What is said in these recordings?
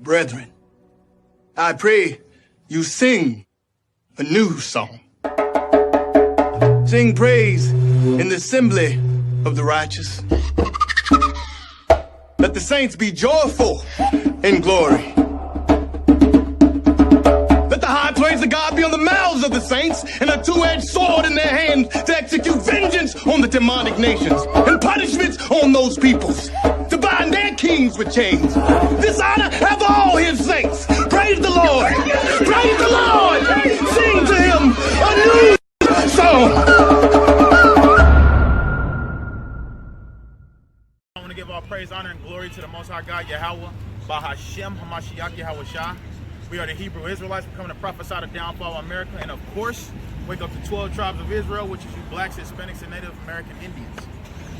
Brethren, I pray you sing a new song. Sing praise in the assembly of the righteous. Let the saints be joyful in glory. Let the high praise of God be on the mouths of the saints and a two-edged sword in their hands to execute vengeance on the demonic nations and punishments on those peoples, to bind their kings with chains. This honor have all his saints. Praise the Lord. Praise the Lord. Sing to him a new song. I want to give all praise, honor, and glory to the Most High God, Yahweh, Bahashem, Hamashiach, Yahweh Shah. We are the Hebrew Israelites. We're coming to prophesy the downfall of America, and of course, wake up the 12 tribes of Israel, which is you blacks, Hispanics, and Native American Indians.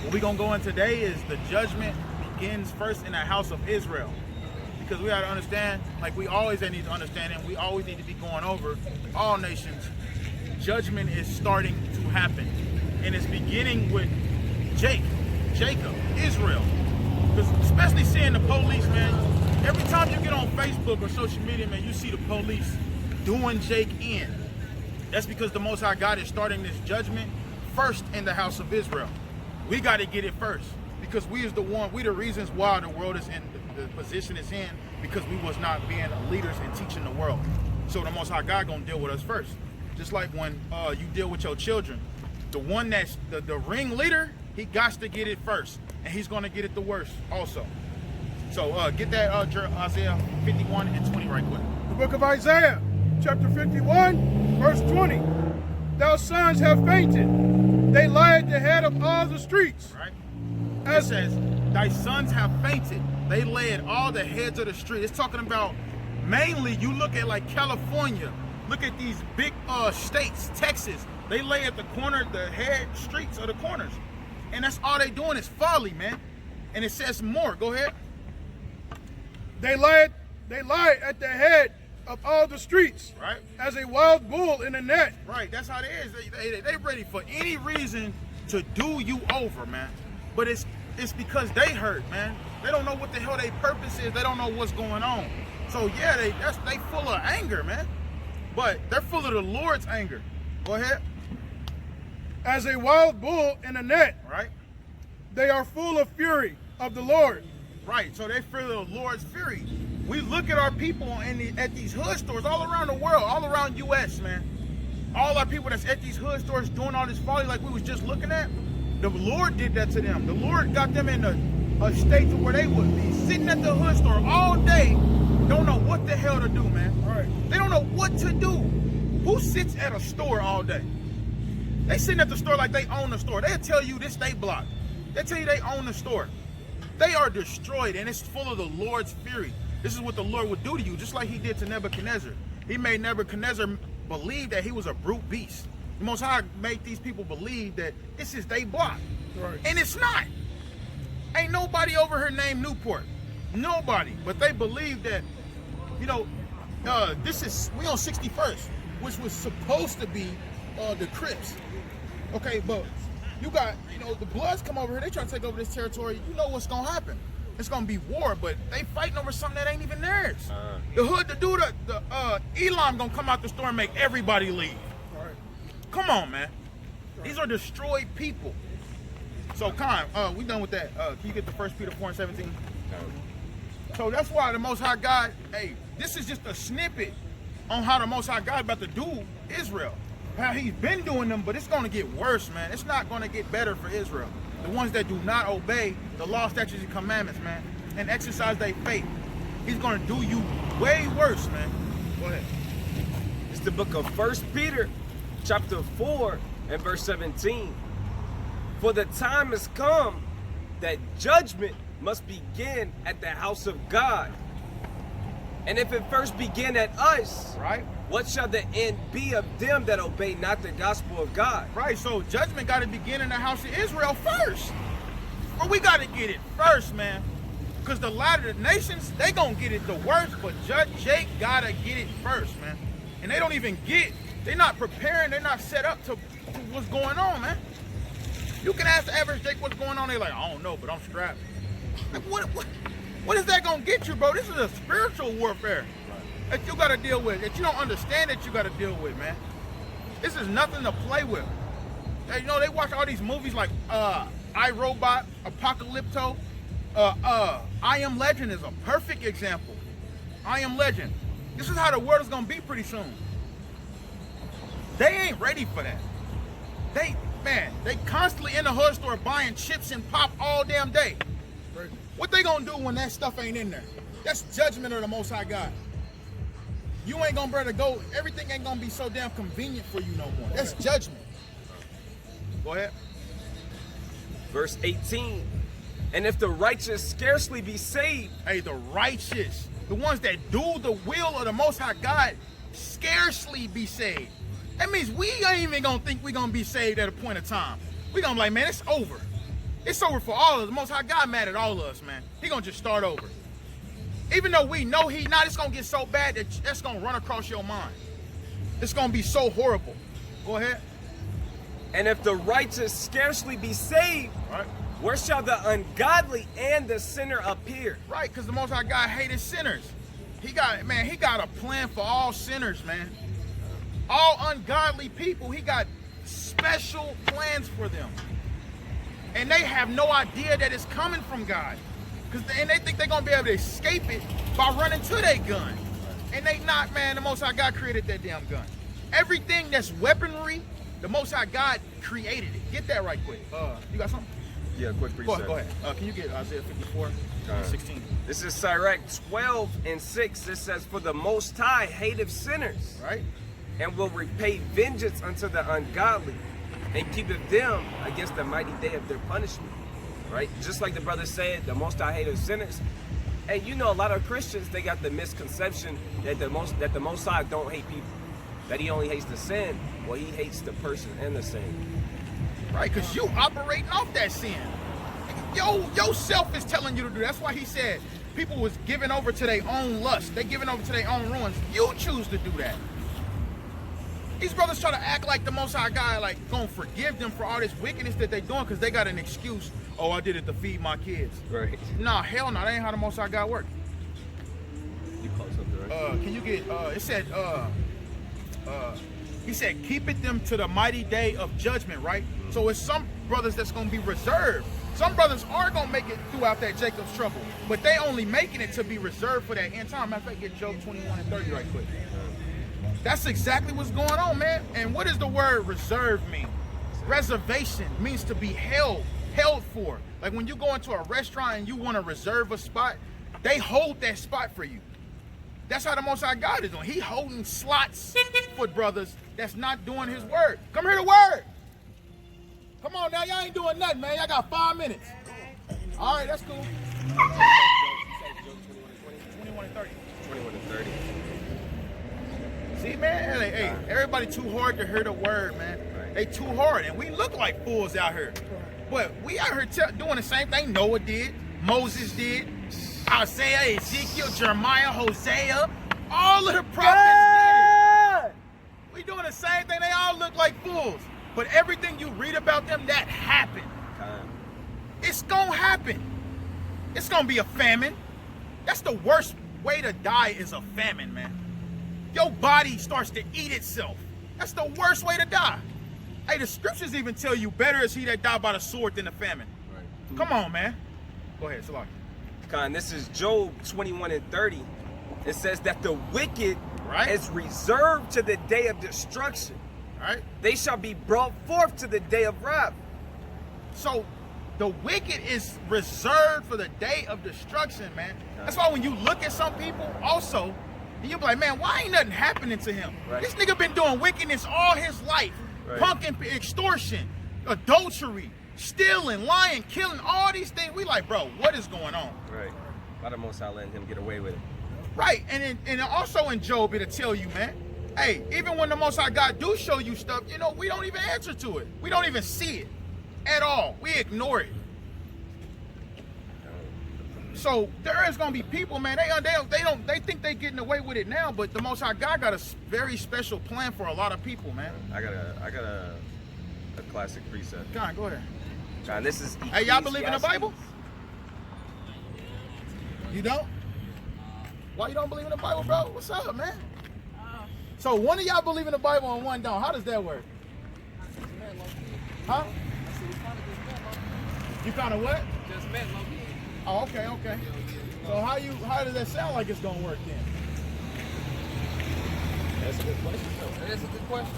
What we're going to go in today is the judgment begins first in the house of Israel. Because we got to understand, like we always need to understand, and we always need to be going over all nations, judgment is starting to happen. And it's beginning with Jacob, Israel. Because especially seeing the police, man, every time you get on Facebook or social media, man, you see the police doing Jake in. That's because the Most High God is starting this judgment first in the house of Israel. We got to get it first because we the reasons why the world is in the position it's in, because we was not being leaders and teaching the world. So the Most High God gonna deal with us first. Just like when you deal with your children, the one that's the ringleader, he got to get it first, and he's gonna get it the worst also. So get that Isaiah 51 and 20 right quick. The book of Isaiah, chapter 51, verse 20. Thou sons have fainted. They lie at the head of all the streets. Right. It says, thy sons have fainted. They lay at all the heads of the street. It's talking about mainly, you look at like California, look at these big states, Texas. They lay at the corner, the head streets of the corners. And that's all they doing is folly, man. And it says more. Go ahead. They lie at the head of all the streets, right? As a wild bull in a net. Right, that's how it is. They ready for any reason to do you over, man. But it's because they hurt, man. They don't know what the hell their purpose is. They don't know what's going on. So yeah, they full of anger, man. But they're full of the Lord's anger. Go ahead. As a wild bull in a net. Right. They are full of fury of the Lord. Right, so they feel the Lord's fury. We look at our people at these hood stores all around the world, all around U.S., man. All our people that's at these hood stores doing all this folly like we was just looking at, the Lord did that to them. The Lord got them in a state to where they would be sitting at the hood store all day, don't know what the hell to do, man. Right. They don't know what to do. Who sits at a store all day? They sitting at the store like they own the store. They'll tell you this they block. They tell you they own the store. They are destroyed, and it's full of the Lord's fury. This is what the Lord would do to you, just like he did to Nebuchadnezzar. He made Nebuchadnezzar believe that he was a brute beast. The Most High made these people believe that this is they block. Right. And it's not. Ain't nobody over here named Newport. Nobody. But they believe that, we on 61st, which was supposed to be the Crips. Okay, but you got, the Bloods come over here, they try to take over this territory. You know what's gonna happen. It's gonna be war, but they fighting over something that ain't even theirs. The hood, the Elam gonna come out the store and make everybody leave. Right. Come on, man. Right. These are destroyed people. So, Khan, we done with that. Can you get the 1 Peter 4:17? No. So that's why the Most High God, hey, this is just a snippet on how the Most High God about to do Israel. How he's been doing them, but it's going to get worse, man. It's not going to get better for Israel. The ones that do not obey the law, statutes, and commandments, man, and exercise their faith, he's going to do you way worse, man. Go ahead. It's the book of 1 Peter, chapter 4, and verse 17. For the time has come that judgment must begin at the house of God. And if it first begin at us, right, what shall the end be of them that obey not the gospel of God? Right, so judgment got to begin in the house of Israel first. Well, we got to get it first, man. Because the latter nations, they going to get it the worst, but Jake got to get it first, man. And they don't even they're not preparing, they're not set up to what's going on, man. You can ask the average Jake what's going on, they're like, I don't know, but I'm strapped. Like, what What is that gonna get you, bro? This is a spiritual warfare that you gotta deal with, that you don't understand that you gotta deal with, man. This is nothing to play with. You know, they watch all these movies like iRobot, Apocalypto. I Am Legend is a perfect example. I Am Legend. This is how the world is gonna be pretty soon. They ain't ready for that. They constantly in the hood store buying chips and pop all damn day. What they gonna do when that stuff ain't in there? That's judgment of the Most High God. You ain't gonna be able to go, everything ain't gonna be so damn convenient for you no more. That's judgment. Go ahead. Verse 18. And if the righteous scarcely be saved. Hey, the righteous, the ones that do the will of the Most High God, scarcely be saved. That means we ain't even gonna think we gonna be saved at a point of time. We gonna be like, man, it's over. It's over for all of us. The Most High God mad at all of us, man. He gonna just start over. Even though we know he not, it's gonna get so bad that that's gonna run across your mind. It's gonna be so horrible. Go ahead. And if the righteous scarcely be saved, right, where shall the ungodly and the sinner appear? Right, because the Most High God hated sinners. He got a plan for all sinners, man. All ungodly people, he got special plans for them. And they have no idea that it's coming from God. And they think they're going to be able to escape it by running to their gun. And they not, man. The Most High God created that damn gun. Everything that's weaponry, the Most High God created it. Get that right quick. You got something? Yeah, quick reset. Go ahead. Can you get Isaiah 54, 16? This is Sirach 12 and 6. It says, for the Most High hateth sinners. Right. And will repay vengeance unto the ungodly, and keepeth them against the mighty day of their punishment. Right? Just like the brother said, the Most High hateth sinners. And you know, a lot of Christians, they got the misconception that the Most High don't hate people, that he only hates the sin. Well, he hates the person and the sin. Right, because you operating off that sin. Yourself is telling you to do. That's why he said people was giving over to their own lust. They giving over to their own ruins. You choose to do that. These brothers try to act like the Most High God, like, gonna forgive them for all this wickedness that they doing because they got an excuse. Oh, I did it to feed my kids. Right. Nah, hell no, that ain't how the Most High God work. You close up there, right? Can you get, it said, he said, keepeth them to the mighty day of judgment, right? Mm-hmm. So it's some brothers that's gonna be reserved. Some brothers are gonna make it throughout that Jacob's trouble, but they only making it to be reserved for that end time. Matter of fact, get Job 21 and 30 right quick. That's exactly what's going on, man. And what does the word reserve mean? Reservation means to be held for. Like when you go into a restaurant and you want to reserve a spot, they hold that spot for you. That's how the Most High God is doing. He holding slots for brothers that's not doing his word. Come hear the word. Come on now, y'all ain't doing nothing, man. Y'all got 5 minutes. All right, that's cool. 21 and 30. 21 and 30. See, man, hey, everybody too hard to hear the word, man. Right. They too hard, and we look like fools out here. But we out here doing the same thing Noah did, Moses did, Isaiah, Ezekiel, Jeremiah, Hosea, all of the prophets did it. We doing the same thing. They all look like fools. But everything you read about them, that happened. It's gonna happen. It's gonna be a famine. That's the worst way to die, is a famine, man. Your body starts to eat itself. That's the worst way to die. Hey, the scriptures even tell you better is he that died by the sword than the famine. Right. Come on, man. Go ahead, Salaki. Khan, this is Job 21 and 30. It says that the wicked is reserved to the day of destruction. Right. They shall be brought forth to the day of wrath. So the wicked is reserved for the day of destruction, man. That's why when you look at some people also, and you'll be like, man, why ain't nothing happening to him? Right. This nigga been doing wickedness all his life. Right. Punking, extortion, adultery, stealing, lying, killing, all these things. We like, bro, what is going on? Right. Why the Most High letting him get away with it? Right. And also in Job, it'll tell you, man, hey, even when the Most High God do show you stuff, you know, we don't even answer to it. We don't even see it at all. We ignore it. So there is gonna be people, man. They think they getting away with it now, but the Most High God got a very special plan for a lot of people, man. I got a classic preset. Go ahead. God, this is. Hey, y'all believe in the Bible? You don't? Why you don't believe in the Bible, bro? What's up, man? So one of y'all believe in the Bible and one don't. How does that work? Huh? You kind of what? Just met low-key. Oh, okay, okay. So how does that sound like it's gonna work then? That's a good question, though. That is a good question.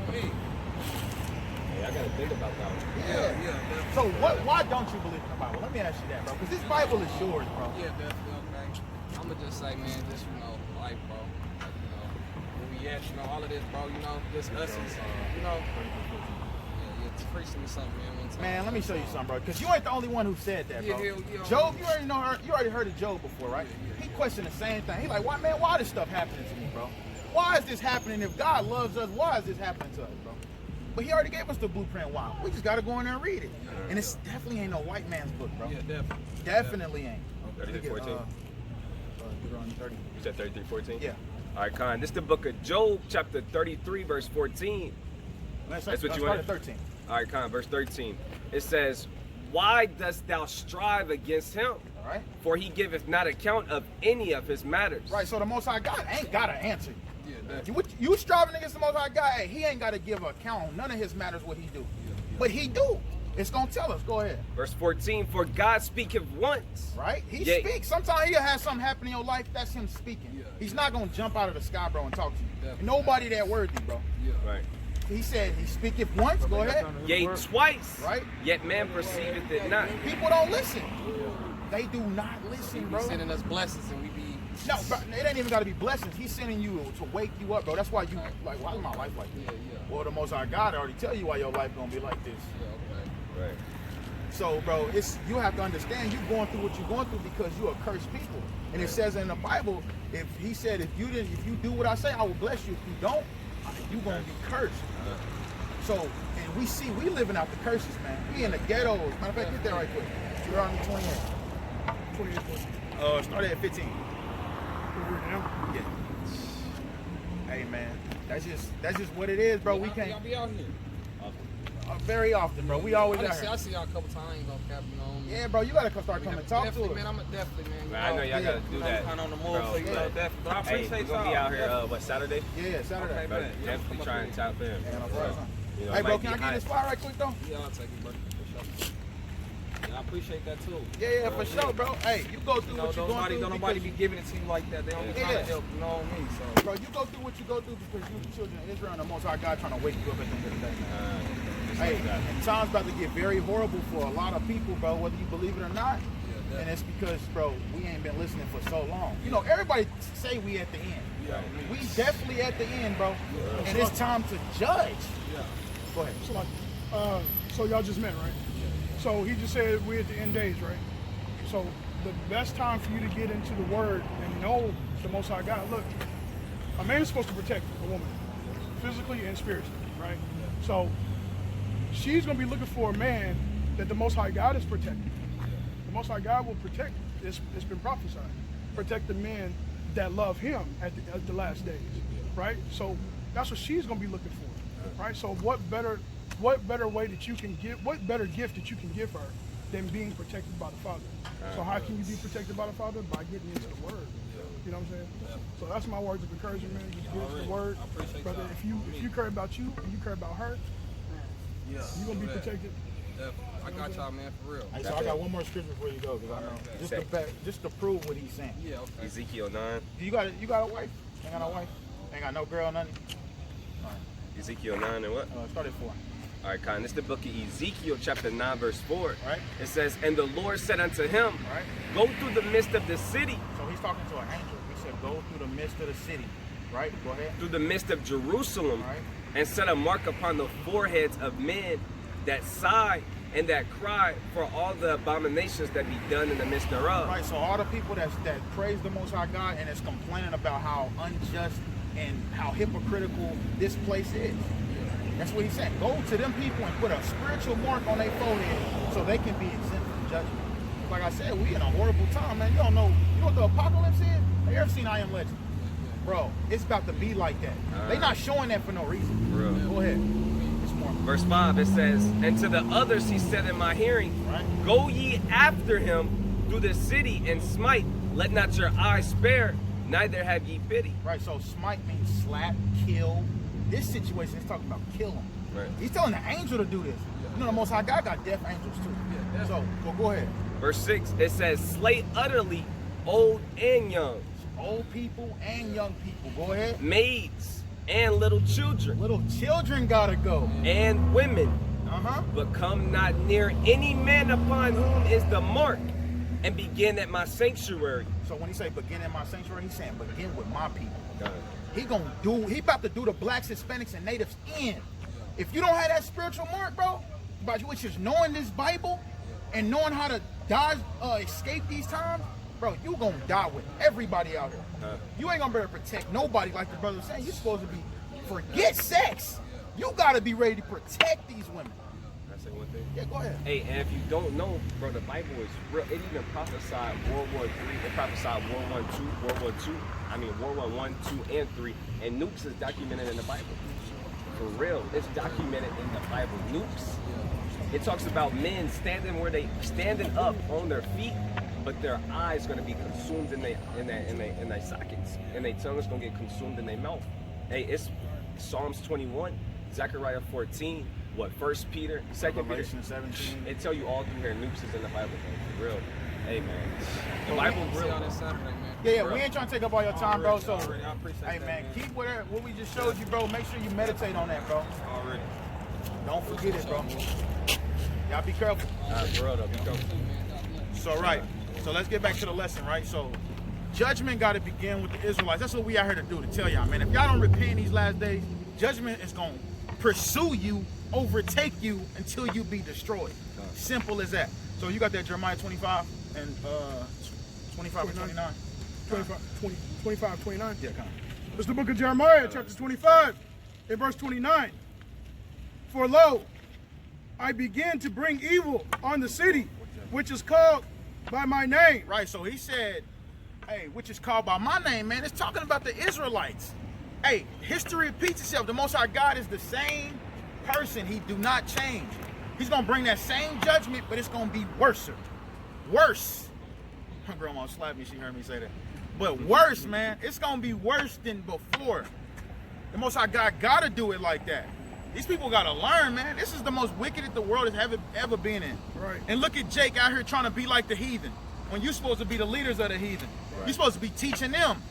For me. Hey, I gotta think about that one. Yeah. So why don't you believe in the Bible? Let me ask you that, bro. Because this Bible is yours, bro. Yeah, definitely. Okay. I'm gonna just say, man, just life, bro. Like, where we at, all of this, bro. Just us is, Yeah, it's preaching me something, man. One time. Man, let me show you something, bro. Because you ain't the only one who said that, bro. Yeah. Job, you already heard of Job before, right? He questioned the same thing. He like, why this stuff happening to me, bro? Why is this happening? If God loves us, why is this happening to us, bro? But he already gave us the blueprint. Why? We just got to go in there and read it. And it's definitely ain't no white man's book, bro. Yeah, definitely. Definitely ain't. 33:14. Deuteronomy 30. You said 33:14? Yeah. All right, Khan. This is the book of Job, chapter 33, verse 14. That's what you wanted. wanted? 13. All right, Khan, verse 13. It says, "Why dost thou strive against him? All right. For he giveth not account of any of his matters." Right. So the Most High God ain't got to answer you. Yeah, definitely. You striving against the Most High God, hey, he ain't got to give an account on none of his matters what he do. But he do. It's going to tell us. Go ahead. Verse 14, "For God speaketh once." Right? He Yeah. speaks. Sometimes he'll have something happen in your life. That's him speaking. Yeah. He's not going to jump out of the sky, bro, and talk to you. Definitely. Nobody that worthy, bro. Yeah. Right. He said he speaketh once. Go ahead. Yea, twice. Right? Yet man perceiveth it not. People don't listen. They do not listen, He bro. be sending us blessings and we be... No, bro, it ain't even got to be blessings. He's sending you to wake you up, bro. That's why you, like, why is my life like this? Yeah. Well, the Most High God already tell you why your life going to be like this. Yeah, okay. Right. So, bro, you have to understand you're going through what you're going through because you're a cursed people. And it says in the Bible, if he said, if you do what I say, I will bless you. If you don't, you're going to be cursed. So, and we living out the curses, man. We in the ghettos. Matter of fact, get that right quick. You're on the 28. 28. Started at 15. Over now. Yeah. Hey, man, that's just what it is, bro. We Y'all can't be out here. very often, bro. We always out I here. see y'all a couple times. I ain't gonna cap, Yeah, bro, you gotta start coming and talk to definitely, us. man. Definitely, man. Man, I know y'all gotta do that. Kind of on the move, bro, so you know, but- definitely. But I Hey, appreciate we're gonna be y'all. out here, what, Saturday? Yeah, Saturday. Okay, Bro, man. definitely try and tap in. Yeah, no bro. problem. You know, Hey, it bro, might can I be get this hot. file right quick, though? Yeah, I'll take it, bro. For sure. Yeah, I appreciate that too. Yeah, for sure, bro. Hey, you go through what you're going through. Don't nobody be giving it to you like that. They don't be trying to help. You know what I mean? So, Bro, you go through what you go through because you're the children of Israel and the Most High God trying to wake you up at the end of the day, man. Hey, and time's about to get very horrible for a lot of people, bro, whether you believe it or not. yeah, And it's because, bro, we ain't been listening for so long. You know, everybody say we at the end. yeah, We definitely at the end, bro. And it's time to judge. yeah. Go ahead. So like, so y'all just met, right? So he just said we're at the end days, right? So the best time for you to get into the Word and know the Most High God. Look, a man is supposed to protect a woman, physically and spiritually, right? So she's gonna be looking for a man that the Most High God is protecting. The Most High God will protect. It's been prophesied. Protect the men that love Him at the last days, right? So that's what she's gonna be looking for, right? So what better way that you can give? What better gift that you can give her than being protected by the Father? So how can you be protected by the Father? By getting into the Word. You know what I'm saying? So that's my words of encouragement, man. Just get into the Word, I appreciate brother. y'all. If you care about you and you care about her, Yeah, you're gonna be do that. protected. Definitely. I got y'all, man, for real. Hey, so I got one more scripture before you go, because I know just to prove what he's saying. Yeah, okay. Ezekiel 9. You got a wife? Ain't got no wife? Ain't got no girl, nothing? Ezekiel 9 and what? Start at 4. All right, Khan. This is the book of Ezekiel, chapter 9, verse 4. Right. It says, "And the Lord said unto him, Right. Go through the midst of the city, So he's talking to an angel. He said, go through the midst of the city. Right? Go ahead. through the midst of Jerusalem, Right. and set a mark upon the foreheads of men that sigh and that cry for all the abominations that be done in the midst thereof." Right, so all the people that praise the Most High God and is complaining about how unjust and how hypocritical this place is. That's what he said. Go to them people and put a spiritual mark on their forehead so they can be exempt from judgment. Like I said, we in a horrible time, man. You don't know. You know what the apocalypse is? Have you ever seen I Am Legend? Bro, it's about to be like that. They not showing that for no reason. For real. Go ahead. It's more. Verse 5, it says, "And to the others he said in my hearing, Right. Go ye after him through the city and smite, Let not your eyes spare, neither have ye pity. Right, so smite means slap, kill. This situation is talking about kill him. Right. He's telling the angel to do this. You know, the Most High God got death angels too. Yeah. So, well, go ahead. Verse 6, it says, slay utterly old and young, Old people and young people. Go ahead. maids and little children, Little children gotta go. and women. Uh-huh. But come not near any man upon whom is the mark, and begin at my sanctuary. So when he say begin in my sanctuary, he's saying begin with my people. God. He about to do the blacks, Hispanics, and natives in. If you don't have that spiritual mark, bro, which is knowing this Bible and knowing how to dodge, escape these times, bro, you gonna die with everybody out here. You ain't gonna be able to protect nobody, like the brother was saying. You're supposed to be, forget sex. You gotta be ready to protect these women. Can I say one thing? Yeah, go ahead. Hey, and if you don't know, bro, the Bible is real. It even prophesied World War III. It prophesied World War I, II, and III. And nukes is documented in the Bible. For real, it's documented in the Bible. Nukes. It talks about men standing up on their feet, but their eyes gonna be consumed in their sockets, and their tongue is gonna get consumed in their mouth. Hey, it's Psalms 21, Zechariah 14, what 1 Peter, 2 Peter. Revelation 17. It tell you all through here nukes is in the Bible, man. For real. Hey man, the Well, Bible see y'all real. this Saturday, man. Yeah, Bro. we ain't trying to take up all your time, bro. So, Already, I appreciate hey, that, man, man. keep what we just showed you, bro. Make sure you meditate on that, bro. Already. Don't forget it, bro. Y'all be careful. For real though, be careful. So, right. So, let's get back to the lesson, right? So, judgment got to begin with the Israelites. That's what we out here to do, to tell y'all, man. If y'all don't repent in these last days, judgment is going to pursue you, overtake you until you be destroyed. Simple as that. So, you got that Jeremiah 25 and 25 and 29? 25, 29. Yeah, come on. It's the book of Jeremiah, chapter 25, and verse 29. For lo, I begin to bring evil on the city, which is called by my name. Right, so he said, hey, which is called by my name, man. It's talking about the Israelites. Hey, history repeats itself. The Most High God is the same person. He do not change. He's going to bring that same judgment, but it's going to be worse. Worse. My grandma slapped me. She heard me say that. But worse, man. It's going to be worse than before. The Most High God got to do it like that. These people got to learn, man. This is the most wicked that the world has ever been in. Right. And look at Jake out here trying to be like the heathen. When you're supposed to be the leaders of the heathen. You're supposed to be teaching them.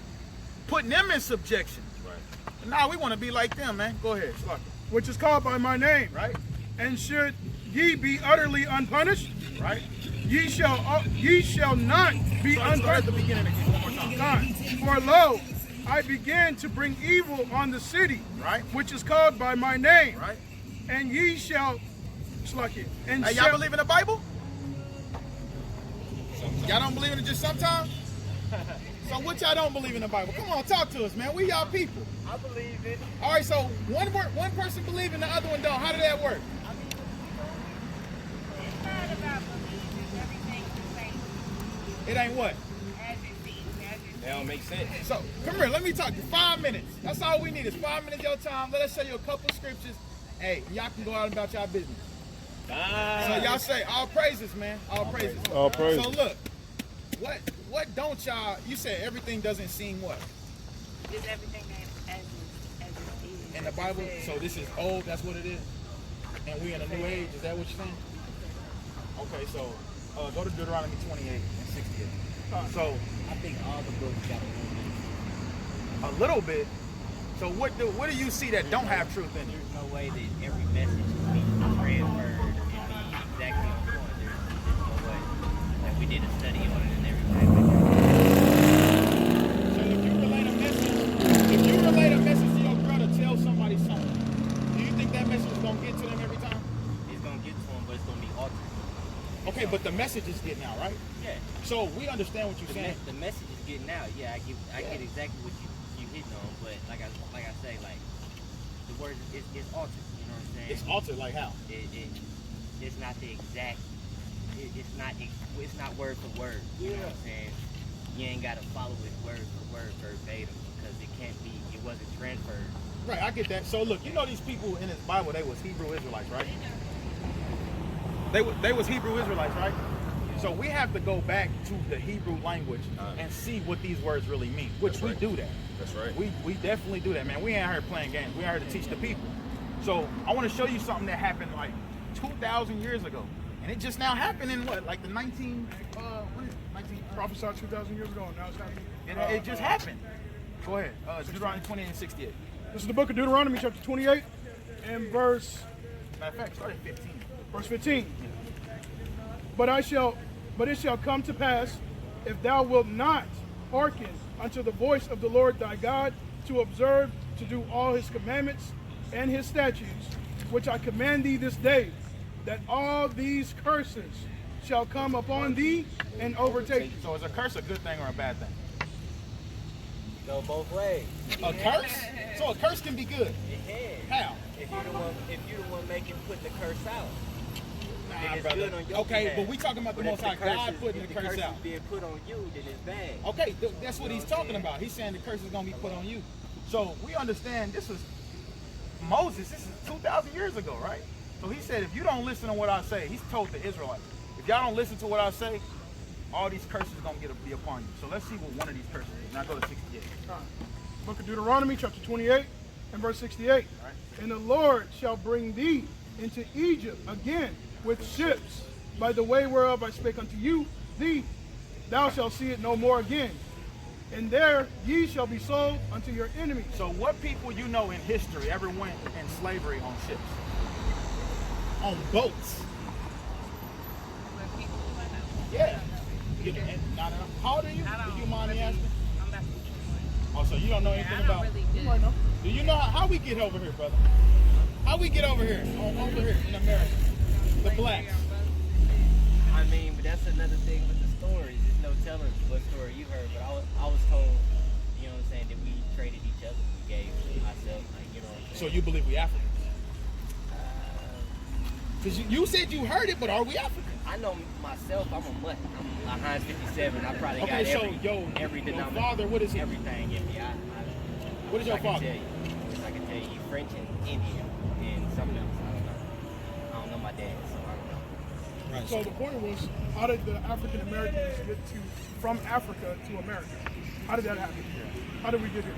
Putting them in subjection. Right. Now we want to be like them, man. Go ahead. Slaughter. Which is called by my name. Right? And should ye be utterly unpunished, Right? ye shall not be So let's start at the unpunished. beginning again. One more time. For lo, I begin to bring evil on the city, Right. which is called by my name. Right? And ye shall, Slucky, and Hey, y'all shall, believe in the Bible? Y'all don't believe in it just sometimes? So what y'all don't believe in the Bible? Come on, talk to us, man. We y'all people. I believe it. All right, so one person believe and the other one don't. How did that work? It's not about believing everything the same It ain't what? as it seems, That don't make sense. So come here, let me talk to you. 5 minutes. That's all we need is 5 minutes of your time. Let us show you a couple scriptures. Hey, y'all can go out about y'all business. So y'all say all praises, man. All praises. All praises. So look, what don't y'all? You said everything doesn't seem what Is everything as it is. in the Bible. So this is old. That's what it is. And we in a new age. Is that what you're saying? Okay, so go to Deuteronomy 28 and 68. So I think all the books got a a little bit. So what do you see that don't have truth in it? There's no way that every message can be transferred and be exactly on point. There's no way. Like we did a study on it and everything. So if you relate a message to your brother, tell somebody something. Do you think that message is gonna get to them every time? It's gonna get to them, but it's gonna be altered. Okay, but the message is getting out, right? Yeah. So we understand what you're saying. The message is getting out. Yeah, I get exactly what you hitting on, but like I say, like the word is altered. You know what I'm saying? It's altered, like how? It's not the exact. It's not word for word. You know what I'm saying? You ain't gotta follow it word for word verbatim because it can't be. It wasn't transferred. Right, I get that. So look, you know these people in this Bible, they was Hebrew Israelites, right? They was Hebrew Israelites, right? So we have to go back to the Hebrew language and see what these words really mean, which we do that. That's right. We definitely do that, man. We ain't out here playing games. We out here to teach the people. So I want to show you something that happened like 2,000 years ago. And it just now happened in what, like the 19 Prophesied 2,000 years ago, and now it's happening. it just happened. Go ahead. Deuteronomy 28 and 68. This is the book of Deuteronomy, chapter 28, and verse Matter of fact, start at 15. Verse 15. But it shall come to pass, if thou wilt not hearken unto the voice of the Lord thy God, to observe to do all his commandments and his statutes, which I command thee this day, that all these curses shall come upon thee and overtake thee. So is a curse a good thing or a bad thing? Go both ways. A curse? So a curse can be good. It How? If you the one making putting the curse out. Nah, then it's brother. good on your Okay, behalf. but we talking about the But Most if High God is- putting if the curse out. is being put on you, then it's bad. Okay, that's what he's talking about. He's saying the curse is going to be put on you. So we understand this is Moses. This is 2,000 years ago, right? So he said, if you don't listen to what I say, he's told the Israelites, if y'all don't listen to what I say, all these curses are going to be upon you. So let's see what one of these curses is. Now go to 68. All right. Book of Deuteronomy, chapter 28, and verse 68. Right. And the Lord shall bring thee into Egypt again with ships, by the way whereof I spake unto you, thee, thou shalt see it no more again. And there ye shall be sold unto your enemies. So what people you know in history ever went in slavery on ships? On boats? Yeah. How old are you? Do you mind me asking? I'm about to be 21. Oh, so you don't know anything I don't about really You might know. Do you know how we get over here, brother? How we get over here? Over here in America. The blacks. I mean, but that's another thing with the stories. There's no telling what story you heard, but I was told, you know what I'm saying, that we traded each other. We gave ourselves, like, you know what I'm So saying. you believe we Africans? Because you said you heard it, but are we African? I know myself, I'm a mutt. I'm a Heinz 57. I probably Okay, got so every your denomination. father, what is he? Everything in me. What is your father? I can tell you French and Indian and something else. I don't know my dad, so I don't know. Right. So the point was, how did the African Americans get from Africa to America? How did that happen? How did we get here?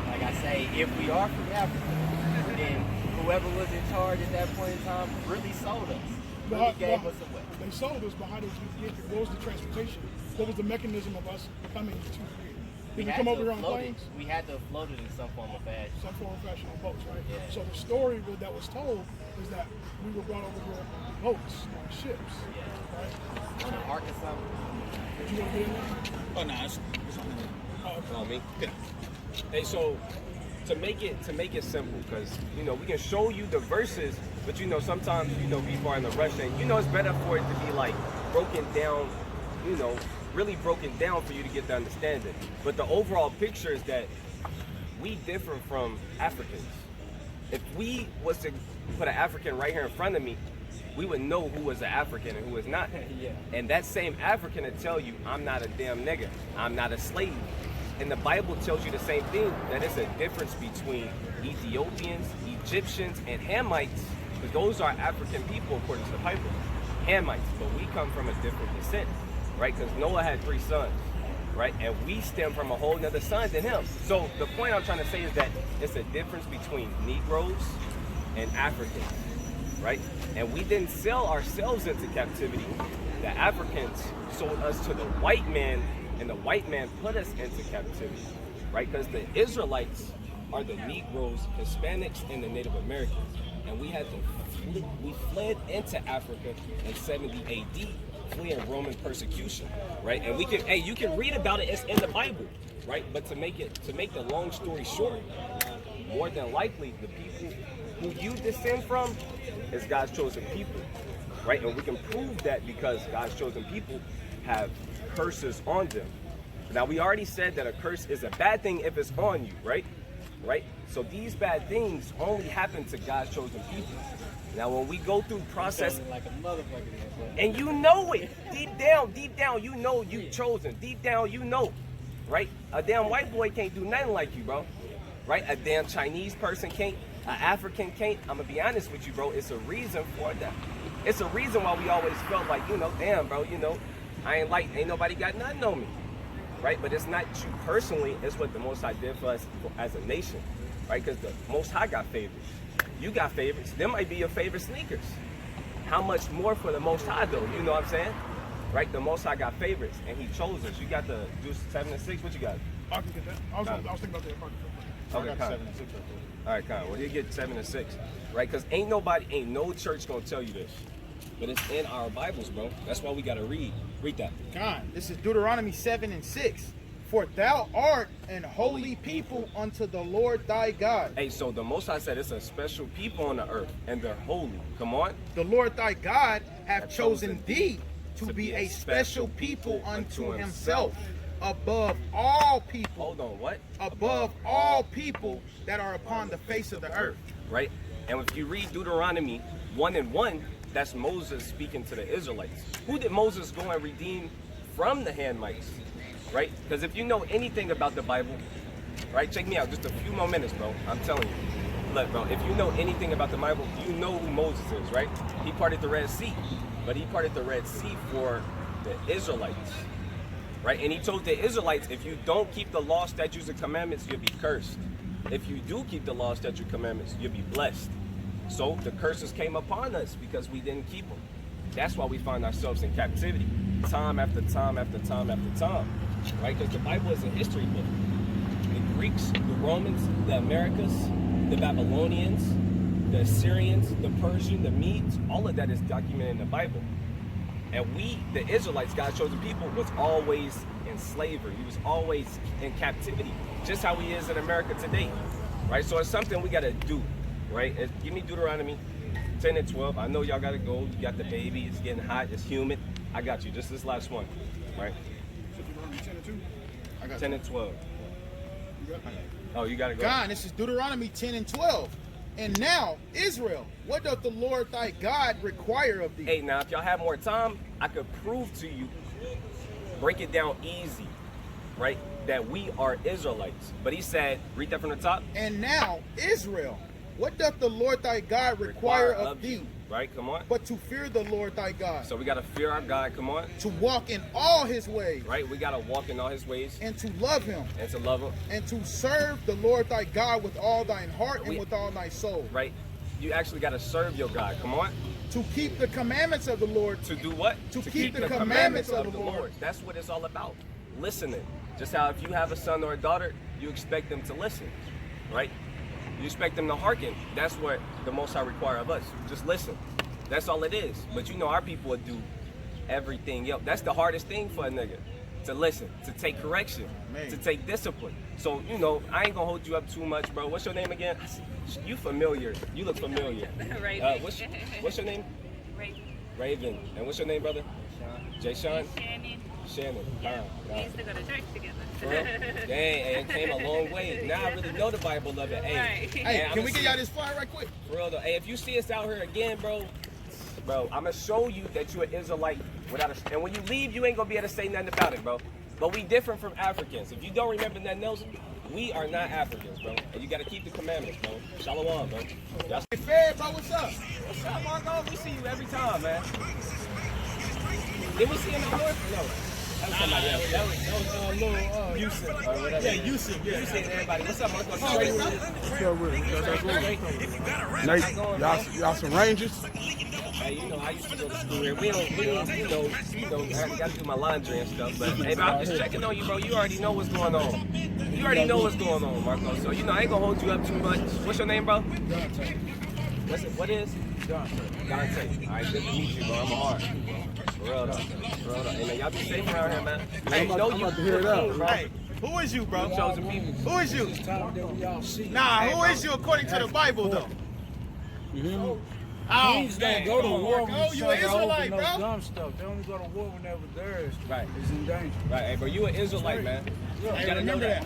Like I say, if we are from Africa, then whoever was in charge at that point in time really sold us. Really gave us away. They sold us, but how did we get here? What was the transportation? What was the mechanism of us coming to here? Did we come over here on planes? We had to float it in some form of fashion. Some form of fashion on boats, right? Yeah. So the story that was told is that we were brought over here on boats, on ships, right? On an ark or something. Did you want to get in there? Oh no, it's Oh, on me. Hey, so to make it simple, because we can show you the verses, but sometimes people are in a rush, and it's better for it to be like broken down, really broken down for you to get the understanding. But the overall picture is that we differ from Africans. If we was to put an African right here in front of me, we would know who was an African and who was not. Yeah. And that same African would tell you, I'm not a damn nigga. I'm not a slave. And the Bible tells you the same thing, that it's a difference between Ethiopians, Egyptians, and Hamites, because those are African people according to the Bible. Hamites, but we come from a different descent, right? Because Noah had 3 sons, right? And we stem from a whole nother son than him. So the point I'm trying to say is that it's a difference between Negroes and Africans, right? And we didn't sell ourselves into captivity. The Africans sold us to the white man, and the white man put us into captivity, right? Because the Israelites are the Negroes, Hispanics, and the Native Americans. And we had to we fled into Africa in 70 AD, fleeing Roman persecution, right? And you can read about it, it's in the Bible, right? But to make the long story short, more than likely the people who you descend from is God's chosen people, right? And we can prove that because God's chosen people have curses on them. Now, we already said that a curse is a bad thing if it's on you, right? Right? So these bad things only happen to God's chosen people. Now, when we go through process, Like a motherfucker. and you know it, deep down, you know you chosen. Deep down, you know, right? A damn white boy can't do nothing like you, bro. Right? A damn Chinese person can't An African can't. I'm gonna be honest with you, bro. It's a reason for that. It's a reason why we always felt like, you know, damn, bro, you know, ain't nobody got nothing on me, right? But it's not you personally. It's what the Most High did for us as a nation, right? Because the Most High got favorites. You got favorites. Them might be your favorite sneakers. How much more for the Most High, though? You know what I'm saying? Right? The Most High got favorites, and He chose us. You got the Juice 7 and 6. What you got? I can get that. I was thinking about that. Okay, I got 7 and 6 right there. All right, Con. Well, he'll get 7 and 6, right? Because ain't no church gonna tell you this, but it's in our Bibles, bro. That's why we gotta read. Read that. God, this is Deuteronomy 7 and 6. For thou art an holy people unto the Lord thy God. Hey, so the Most High said it's a special people on the earth, and they're holy. Come on. The Lord thy God hath chosen thee to be a special people unto himself, above all people. Hold on, what? Above all people that are upon the face of the earth. Right? And if you read Deuteronomy 1 and 1, that's Moses speaking to the Israelites. Who did Moses go and redeem from the Hamites? Right? Because if you know anything about the Bible, right? Check me out, just a few more minutes, bro. I'm telling you. Look, bro, if you know anything about the Bible, you know who Moses is, right? He parted the Red Sea, but he parted the Red Sea for the Israelites, right? And he told the Israelites, if you don't keep the law, statutes, and commandments, you'll be cursed. If you do keep the law, statutes, and commandments, you'll be blessed. So the curses came upon us because we didn't keep them. That's why we find ourselves in captivity, time after time after time after time, right? Because the Bible is a history book. The Greeks, the Romans, the Americas, the Babylonians, the Assyrians, the Persians, the Medes, all of that is documented in the Bible. And we, the Israelites, God's chosen people, was always in slavery. He was always in captivity, just how he is in America today, right? So it's something we got to do, right? Give me Deuteronomy 10 and 12. I know y'all got to go. You got the baby. It's getting hot. It's humid. I got you. Just this last one, right? 10 and 2. I got 10 and 12. Oh, you got to go. God, this is Deuteronomy 10 and 12. And now, Israel, what doth the Lord thy God require of thee? Hey, now, if y'all have more time, I could prove to you, break it down easy, right, that we are Israelites. But he said, read that from the top. And now, Israel, what doth the Lord thy God require of thee? You, right, come on. But to fear the Lord thy God. So we got to fear our God, come on. To walk in all his ways. Right, we got to walk in all his ways. And to love him. And to love him. And to serve the Lord thy God with all thine heart and with all thy soul. Right, you actually got to serve your God, come on. To keep the commandments of the Lord. To do what? To keep the commandments of the Lord. That's what it's all about. Listening. Just how if you have a son or a daughter, you expect them to listen, right? You expect them to hearken. That's what the Most High require of us. Just listen. That's all it is. But you know our people would do everything else. That's the hardest thing for a nigga. To listen, to take correction, to take discipline. So, you know, I ain't gonna hold you up too much, bro. What's your name again? You familiar. You look familiar. Raven. What's your name? Raven. Raven. And what's your name, brother? Jay Sean? Shannon. Shannon. We used to go to church together. For real? Dang, it came a long way. Now I really know the Bible of it. Hey, Right. Hey, can we get y'all this flyer right quick? For real though. Hey, if you see us out here again, bro, I'm gonna show you that you're an Israelite without a. And when you leave, you ain't gonna be able to say nothing about it, bro. But we different from Africans. If you don't remember nothing else, we are not Africans, bro. And you gotta keep the commandments, bro. Shalom, bro. Y'all Hey, Fed, bro, what's up? What's up, Marco? We see you every time, man. Did we see him in the north? No. That was somebody else. That was Yusuf. Or whatever. Yeah, Yusuf. Yeah. Yusuf and everybody. What's up, Marco? Straight Nate, y'all some Rangers? Hey, you know, I used to go to school here. We don't, I got to do my laundry and stuff. But, hey, bro, I'm just checking on you, bro. You already know what's going on. You already know what's going on, Marco. So, you know, I ain't going to hold you up too much. What's your name, bro? Dante. What is? Dante. Dante. All right, good to meet you, bro. I'm a hard. For real, though. For real, though. Hey, man, y'all be safe around here, man. Hey, I'm about to hear it out. Bro. Hey, who is you, bro? Chosen people. Who is you? It's time that we all see. Nah, who is you according to the Bible, though? You hear me? Oh, Kings don't go to war when you an Israelite, those bro. dumb stuff. They only go to war whenever theirs Right. is in danger. Right, hey, bro, you an Israelite, man. Yeah, You gotta know remember that.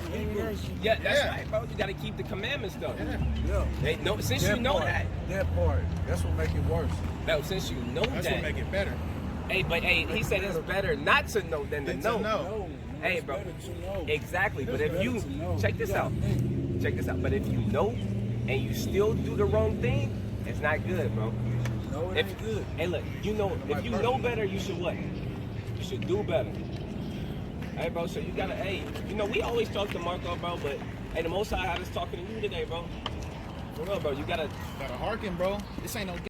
Yeah, that's Yeah. right, bro. You gotta keep the commandments, though. Yeah. Hey, no, since you know that. That part. That's what make it worse. No, since you know That's that. what make it better. Hey, but hey, he said it's better not to know than to know. No. Hey, it's bro. better to know. Exactly, but It's if you better to know. check this You out, gotta think. check this out. But if you know, and you still do the wrong thing, it's not good, bro. No, it ain't good. Hey, look, you know, if you know better, you should what? You should do better. Hey, bro, so you gotta, hey, you know, we always talk to Marco, bro, but, hey, the Most High had us talking to you today, bro. For real, bro, you gotta Gotta hearken, bro. This ain't no